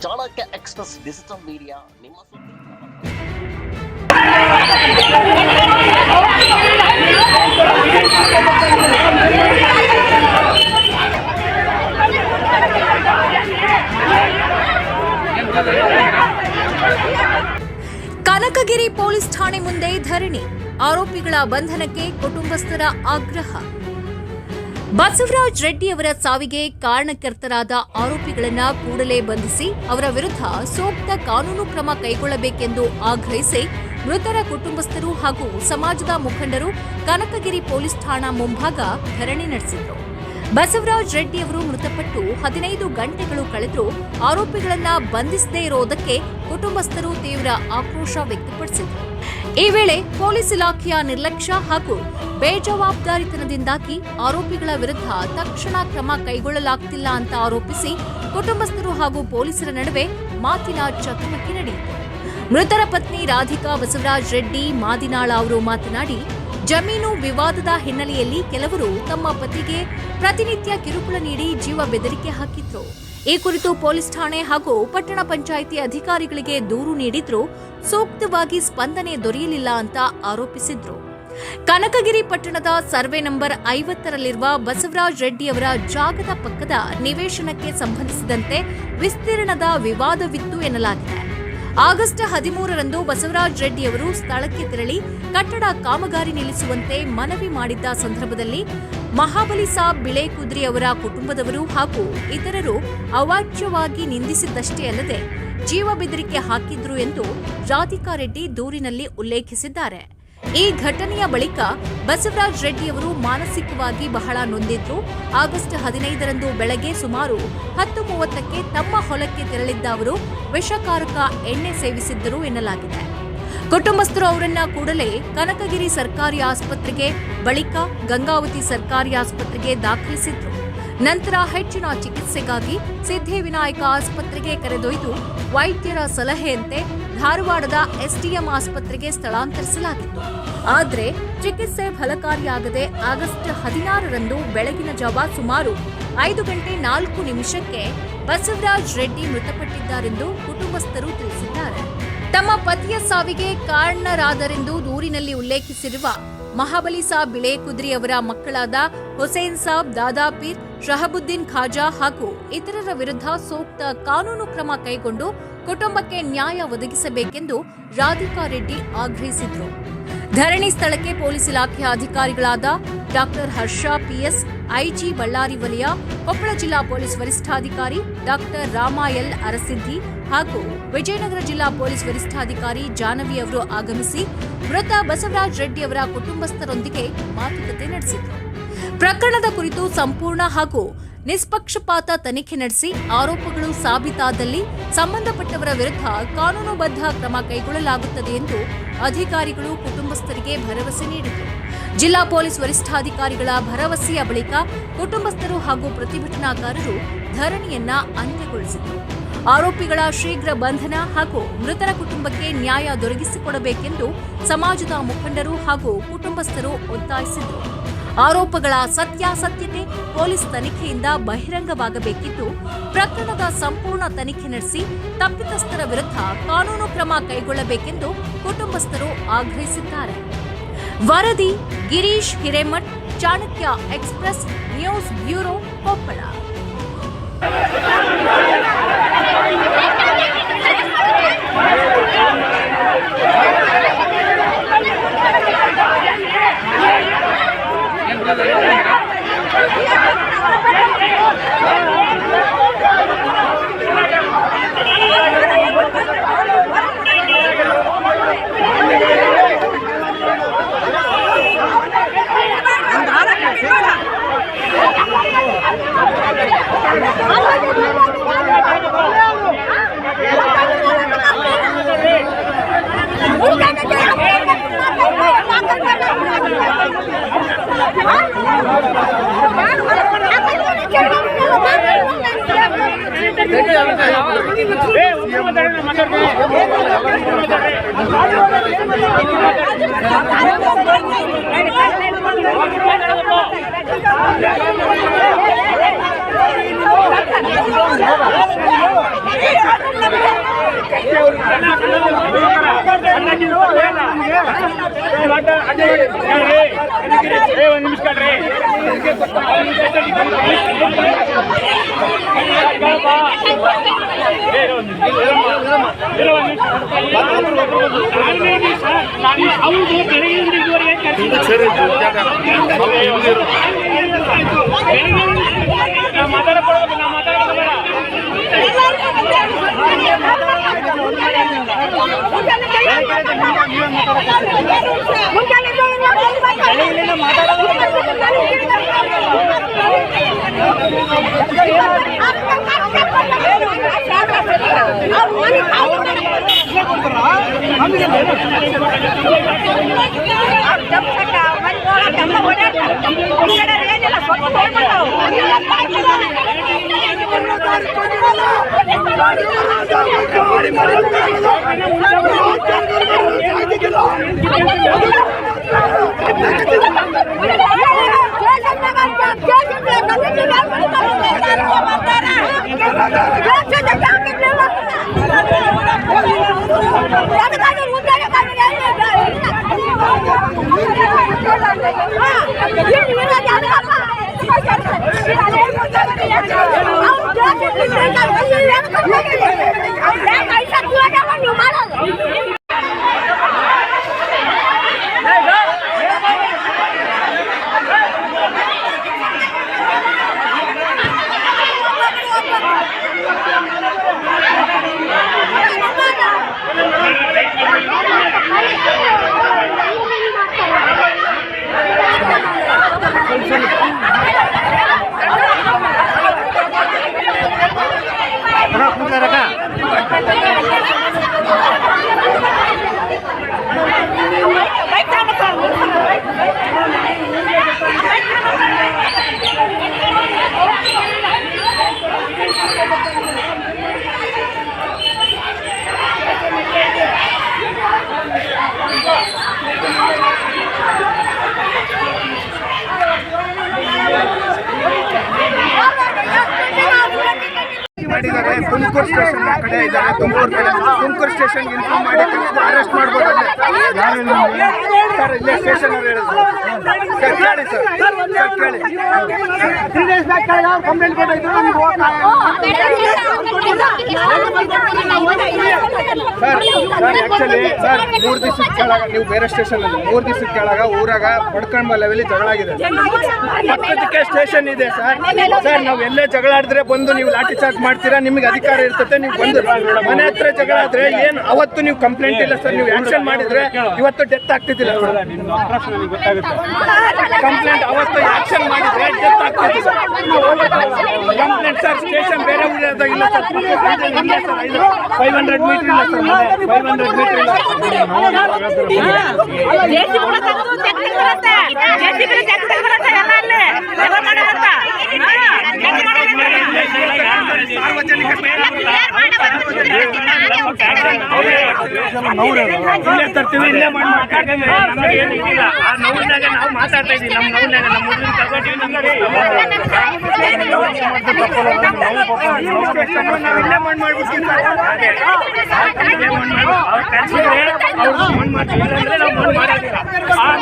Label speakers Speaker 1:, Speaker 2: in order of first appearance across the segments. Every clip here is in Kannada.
Speaker 1: ಚಾಣಕ್ಯ ಎಕ್ಸ್‌ಪ್ರೆಸ್ ಡಿಜಿಟಲ್ ಮೀಡಿಯಾ ನಿಮ್ಮ ಸುದ್ದಿ.
Speaker 2: ಕನಕಗಿರಿ ಪೊಲೀಸ್ ಠಾಣೆ ಮುಂದೆ ಧರಣಿ, ಆರೋಪಿಗಳ ಬಂಧನಕ್ಕೆ ಕುಟುಂಬಸ್ಥರ ಆಗ್ರಹ. ಬಸವರಾಜ ರೆಡ್ಡಿ ಅವರ ಸಾವಿಗೆ ಕಾರಣಕರ್ತರಾದ ಆರೋಪಿಗಳನ್ನು ಕೂಡಲೇ ಬಂಧಿಸಿ ಅವರ ವಿರುದ್ಧ ಸೂಕ್ತ ಕಾನೂನು ಕ್ರಮ ಕೈಗೊಳ್ಳಬೇಕೆಂದು ಆಗ್ರಹಿಸಿ ಮೃತರ ಕುಟುಂಬಸ್ಥರು ಹಾಗೂ ಸಮಾಜದ ಮುಖಂಡರು ಕನಕಗಿರಿ ಪೊಲೀಸ್ ಠಾಣಾ ಮುಂಭಾಗ ಧರಣಿ ನಡೆಸಿದರು. ಬಸವರಾಜ ರೆಡ್ಡಿ ಅವರು ಮೃತಪಟ್ಟು 15 ಗಂಟೆಗಳು ಕಳೆದರೂ ಆರೋಪಿಗಳನ್ನು ಬಂಧಿಸದೇ ಇರುವುದಕ್ಕೆ ಕುಟುಂಬಸ್ಥರು ತೀವ್ರ ಆಕ್ರೋಶ ವ್ಯಕ್ತಪಡಿಸಿದರು. ಈ ವೇಳೆ ಪೊಲೀಸ್ ಇಲಾಖೆಯ ನಿರ್ಲಕ್ಷ್ಯ ಹಾಗೂ ಬೇಜವಾಬ್ದಾರಿತನದಿಂದಾಗಿ ಆರೋಪಿಗಳ ವಿರುದ್ಧ ತಕ್ಷಣ ಕ್ರಮ ಕೈಗೊಳ್ಳಲಾಗುತ್ತಿಲ್ಲ ಅಂತ ಆರೋಪಿಸಿ ಕುಟುಂಬಸ್ಥರು ಹಾಗೂ ಪೊಲೀಸರ ನಡುವೆ ಮಾತಿನ ಚಕಮಕಿ ನಡೆಯಿತು. ಮೃತರ ಪತ್ನಿ ರಾಧಿಕಾ ಬಸವರಾಜ ರೆಡ್ಡಿ ಮಾದಿನಾಳ ಅವರು ಮಾತನಾಡಿ, ಜಮೀನು ವಿವಾದದ ಹಿನ್ನೆಲೆಯಲ್ಲಿ ಕೆಲವರು ತಮ್ಮ ಪತಿಗೆ ಪ್ರತಿನಿತ್ಯ ಕಿರುಕುಳ ನೀಡಿ ಜೀವ ಬೆದರಿಕೆ ಹಾಕಿದ್ರು. ಈ ಕುರಿತು ಪೊಲೀಸ್ ಠಾಣೆ ಹಾಗೂ ಪಟ್ಟಣ ಪಂಚಾಯಿತಿ ಅಧಿಕಾರಿಗಳಿಗೆ ದೂರು ನೀಡಿದ್ರೂ ಸೂಕ್ತವಾಗಿ ಸ್ಪಂದನೆ ದೊರೆಯಲಿಲ್ಲ ಅಂತ ಆರೋಪಿಸಿದ್ರು. ಕನಕಗಿರಿ ಪಟ್ಟಣದ ಸರ್ವೆ ನಂಬರ್ 50ರಲ್ಲಿರುವ ಬಸವರಾಜ ರೆಡ್ಡಿ ಅವರ ಜಾಗದ ಪಕ್ಕದ ನಿವೇಶನಕ್ಕೆ ಸಂಬಂಧಿಸಿದಂತೆ ವಿಸ್ತೀರ್ಣದ ವಿವಾದವಿತ್ತು ಎನ್ನಲಾಗಿದೆ. ಆಗಸ್ಟ್ 13ರಂದು ಬಸವರಾಜ ರೆಡ್ಡಿ ಅವರು ಸ್ಥಳಕ್ಕೆ ತೆರಳಿ ಕಟ್ಟಡ ಕಾಮಗಾರಿ ನಿಲ್ಲಿಸುವಂತೆ ಮನವಿ ಮಾಡಿದ್ದ ಸಂದರ್ಭದಲ್ಲಿ ಮಹಾಬಲಿ ಸಾಬ್ ಬಿಳೇಕುದ್ರಿ ಅವರ ಕುಟುಂಬದವರು ಹಾಗೂ ಇತರರು ಅವಾಚ್ಯವಾಗಿ ನಿಂದಿಸಿದ್ದಷ್ಟೇ ಅಲ್ಲದೆ ಜೀವ ಬೆದರಿಕೆ ಹಾಕಿದ್ರು ಎಂದು ರಾಧಿಕಾ ರೆಡ್ಡಿ ದೂರಿನಲ್ಲಿ ಉಲ್ಲೇಖಿಸಿದ್ದಾರೆ. ಈ ಘಟನೆಯ ಬಳಿಕ ಬಸವರಾಜ ರೆಡ್ಡಿ ಅವರು ಮಾನಸಿಕವಾಗಿ ಬಹಳ ನೊಂದಿದ್ರು. ಆಗಸ್ಟ್ 15ರಂದು ಬೆಳಗ್ಗೆ ಸುಮಾರು 10:30ಕ್ಕೆ ತಮ್ಮ ಹೊಲಕ್ಕೆ ತೆರಳಿದ್ದ ಅವರು ವಿಷಕಾರಕ ಎಣ್ಣೆ ಸೇವಿಸಿದ್ದರು ಎನ್ನಲಾಗಿದೆ. ಕುಟುಂಬಸ್ಥರು ಅವರನ್ನ ಕೂಡಲೇ ಕನಕಗಿರಿ ಸರ್ಕಾರಿ ಆಸ್ಪತ್ರೆಗೆ, ಬಳಿಕ ಗಂಗಾವತಿ ಸರ್ಕಾರಿ ಆಸ್ಪತ್ರೆಗೆ ದಾಖಲಿಸಿದ್ರು. ನಂತರ ಹೆಚ್ಚಿನ ಚಿಕಿತ್ಸೆಗಾಗಿ ಸಿದ್ಧಿವಿನಾಯಕ ಆಸ್ಪತ್ರೆಗೆ ಕರೆದೊಯ್ದು ವೈದ್ಯರ ಸಲಹೆಯಂತೆ ಧಾರವಾಡದ ಎಸ್ಡಿಎಂ ಆಸ್ಪತ್ರೆಗೆ ಸ್ಥಳಾಂತರಿಸಲಾಗಿತ್ತು. ಆದರೆ ಚಿಕಿತ್ಸೆ ಫಲಕಾರಿಯಾಗದೆ ಆಗಸ್ಟ್ 16ರಂದು ಬೆಳಗಿನ ಜಾವ ಸುಮಾರು 5:04 ಬಸವರಾಜ ರೆಡ್ಡಿ ಮೃತಪಟ್ಟಿದ್ದಾರೆಂದು ಕುಟುಂಬಸ್ಥರು ತಿಳಿಸಿದ್ದಾರೆ. ತಮ್ಮ ಪತಿಯ ಸಾವಿಗೆ ಕಾರಣರಾದರೆಂದು ದೂರಿನಲ್ಲಿ ಉಲ್ಲೇಖಿಸಿರುವ ಮಹಾಬಲಿ ಸಾಬ್ ಬಿಳೇಕುದ್ರಿ ಅವರ ಮಕ್ಕಳಾದ ಹುಸೇನ್ ಸಾಬ್, ದಾದಾಪೀರ್, ಶಹಬುದ್ದೀನ್ ಖಾಜಾ ಹಾಗೂ ಇತರರ ವಿರುದ್ಧ ಸೂಕ್ತ ಕಾನೂನು ಕ್ರಮ ಕೈಗೊಂಡು ಕುಟುಂಬಕ್ಕೆ ನ್ಯಾಯ ಒದಗಿಸಬೇಕೆಂದು ರಾಧಿಕಾ ರೆಡ್ಡಿ ಆಗ್ರಹಿಸಿದರು. ಧರಣಿ ಸ್ಥಳಕ್ಕೆ ಪೊಲೀಸ್ ಇಲಾಖೆಯ ಅಧಿಕಾರಿಗಳಾದ ಡಾ ಹರ್ಷ ಪಿಎಸ್, ಐಜಿ ಬಳ್ಳಾರಿ ವಲಯ, ಕೊಪ್ಪಳ ಜಿಲ್ಲಾ ಪೊಲೀಸ್ ವರಿಷ್ಠಾಧಿಕಾರಿ ಡಾ ರಾಮ ಎಲ್ ಅರಸಿದ್ದಿ ಹಾಗೂ ವಿಜಯನಗರ ಜಿಲ್ಲಾ ಪೊಲೀಸ್ ವರಿಷ್ಠಾಧಿಕಾರಿ ಜಾನವಿ ಅವರು ಆಗಮಿಸಿ ಮೃತ ಬಸವರಾಜ ರೆಡ್ಡಿ ಅವರ ಕುಟುಂಬಸ್ಥರೊಂದಿಗೆ ಮಾತುಕತೆ ನಡೆಸಿದರು. ಪ್ರಕರಣದ ಕುರಿತು ಸಂಪೂರ್ಣ ಹಾಗೂ ನಿಷ್ಪಕ್ಷಪಾತ ತನಿಖೆ ನಡೆಸಿ ಆರೋಪಗಳು ಸಾಬೀತಾದಲ್ಲಿ ಸಂಬಂಧಪಟ್ಟವರ ವಿರುದ್ಧ ಕಾನೂನುಬದ್ಧ ಕ್ರಮ ಕೈಗೊಳ್ಳಲಾಗುತ್ತದೆ ಎಂದು ಅಧಿಕಾರಿಗಳು ಕುಟುಂಬಸ್ಥರಿಗೆ ಭರವಸೆ ನೀಡಿದರು. ಜಿಲ್ಲಾ ಪೊಲೀಸ್ ವರಿಷ್ಠಾಧಿಕಾರಿಗಳ ಭರವಸೆಯ ಬಳಿಕ ಕುಟುಂಬಸ್ಥರು ಹಾಗೂ ಪ್ರತಿಭಟನಾಕಾರರು ಧರಣಿಯನ್ನ ಅಂತ್ಯಗೊಳಿಸಿದರು. ಆರೋಪಿಗಳ ಶೀಘ್ರ ಬಂಧನ ಹಾಗೂ ಮೃತರ ಕುಟುಂಬಕ್ಕೆ ನ್ಯಾಯ ದೊರಕಿಸಿಕೊಡಬೇಕೆಂದು ಸಮಾಜದ ಮುಖಂಡರು ಹಾಗೂ ಕುಟುಂಬಸ್ಥರು ಒತ್ತಾಯಿಸಿದರು. ಆರೋಪಗಳ ಸತ್ಯಾಸತ್ಯತೆ ಪೊಲೀಸ್ ತನಿಖೆಯಿಂದ ಬಹಿರಂಗವಾಗಬೇಕಿದ್ದು, ಪ್ರಕರಣದ ಸಂಪೂರ್ಣ ತನಿಖೆ ನಡೆಸಿ ತಪ್ಪಿತಸ್ಥರ ವಿರುದ್ಧ ಕಾನೂನು ಕ್ರಮ ಕೈಗೊಳ್ಳಬೇಕೆಂದು ಕುಟುಂಬಸ್ಥರು ಆಗ್ರಹಿಸಿದ್ದಾರೆ. ವರದಿ Girish Hiremath, Chanakya express news bureau, Koppal.
Speaker 3: Tumakuru station ಕಡೆ ಇದ್ದಾರೆ. ತುಮಕೂರು ಸ್ಟೇಷನ್ ಇನ್ಫಾರ್ಮ್ ಮಾಡಿ ಅರೆಸ್ಟ್ ಮಾಡ್ಬೋದು ಸರ್. ಇಲ್ಲೇ ಸ್ಟೇಷನ್ ಅವ್ರು ಹೇಳಿದ್ರು ಸರ್. ಕೇಳಿ ಸರ್ ಕೇಳಿ. 3 days ಬ್ಯಾಕ್ ಕಂಪ್ಲೇಂಟ್ ಕೊಟ್ಟಿದ್ರು ಸರ್. ಆ್ಯಕ್ಚುಲಿ ಸರ್ 3 ದಿವಸದ ಕೆಳಗ ನೀವು ಬೇರೆ ಸ್ಟೇಷನಲ್ಲಿ 3 ದಿವಸದ ಕೆಳಗ ಊರಾಗ ಬಡ್ಕಂಬ ಲೆವೆಲಿ ಜಗಳ ಆಗಿದೆ. ಪಕ್ಕದಕ್ಕೆ ಸ್ಟೇಷನ್ ಇದೆ ಸರ್. ಸರ್ ನಾವು ಎಲ್ಲೇ ಜಗಳ ಆಡಿದ್ರೆ ಬಂದು ನೀವು ಲಾಠಿ ಚಾರ್ಜ್ ಮಾಡ್ತೀರಾ, ನಿಮಗೆ ಅಧಿಕಾರ ಇರ್ತದೆ. ನೀವು ಬಂದು ಮನೆ ಹತ್ರ ಜಗಳ ಆದ್ರೆ ಏನು ಅವತ್ತು ನೀವು ಕಂಪ್ಲೇಂಟ್ ಇಲ್ಲ ಸರ್. ನೀವು ಆಕ್ಷನ್ ಮಾಡಿದ್ರೆ ಇವತ್ತು ಡೆತ್ ಆಗ್ತಿದ್ದಿಲ್ಲ ಸರ್. ಕಂಪ್ಲೇಂಟ್ ಅವತ್ತು ಆಕ್ಷನ್ ಮಾಡಿದ್ರೆ ಡೆತ್ ಆಗ್ತಿದ್ದಿಲ್ಲ. ಕಂಪ್ಲೇಂಟ್ ಸರ್ ಸ್ಟೇಷನ್ ಬೇರೆ ಊರದಾಗಿಲ್ಲ ಸರ್. 500 ಮೀಟರ್ ಇಲ್ಲ ಸರ್. 500 ಮೀಟರ್ ಇಲ್ಲ. ಇಲ್ಲೇ ತರ್ತೀವಿ, ಇಲ್ಲೇ ನಾವು ಮಾತಾಡ್ತಾ ಇದ್ದೀವಿ. ನಮ್ಮ ನೋವಿನಾಗ ನಮ್ಮ ಹುಡುಗನ ತಗೊಂಡಿವಿ. ಇಲ್ಲೇ ಮಣ್ಣು ಮಾಡ್ಬಿಡ್ತೀವಿ ಸರ್.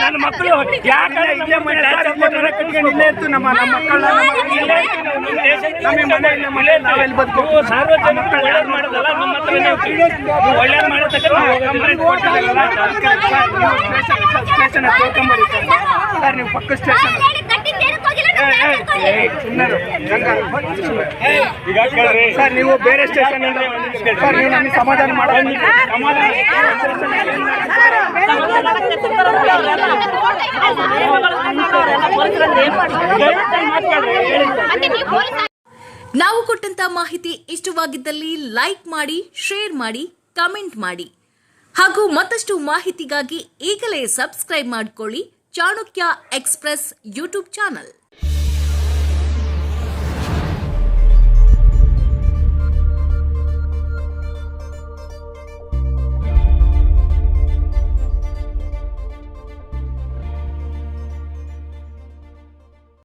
Speaker 3: ನನ್ನ ಮಕ್ಕಳು ಯಾಕೆ ಇಲ್ಲೇ ಇಲ್ಲೇ ಇತ್ತು. ನಮ್ಮ ಮಕ್ಕಳ ಮನೆ ನಾವೆಲ್ಲಿ ಬದುಕು ಸಾರ್ವಜನಿಕ ಒಳ್ಳೇದು ಮಾಡೋದಲ್ಲ. ನಿಮ್ಮ ಹತ್ರ ಒಳ್ಳೇದು ಮಾಡೋದಕ್ಕೆ ಸ್ಟೇಷನ್ ತೋರ್ಕೊಂಬರಿ ಸರ್. ನೀವು ಪಕ್ಕ ಸ್ಟೇಷನ್ ಸರ್. ನೀವು ಬೇರೆ ಸ್ಟೇಷನ್ ಸರ್. ನೀವು ನಮಗೆ ಸಮಾಧಾನ ಮಾಡೋದು
Speaker 2: ನಾವು ಕೊಟ್ಟಂತ ಮಾಹಿತಿ ಇಷ್ಟವಾಗಿದ್ದಲ್ಲಿ ಲೈಕ್ ಮಾಡಿ, ಶೇರ್ ಮಾಡಿ, ಕಮೆಂಟ್ ಮಾಡಿ ಹಾಗೂ ಮತ್ತಷ್ಟು ಮಾಹಿತಿಗಾಗಿ ಈಗಲೇ ಸಬ್ಸ್ಕ್ರೈಬ್ ಮಾಡಿಕೊಳ್ಳಿ ಚಾಣಕ್ಯ ಎಕ್ಸ್‌ಪ್ರೆಸ್ ಯೂಟ್ಯೂಬ್ ಚಾನಲ್.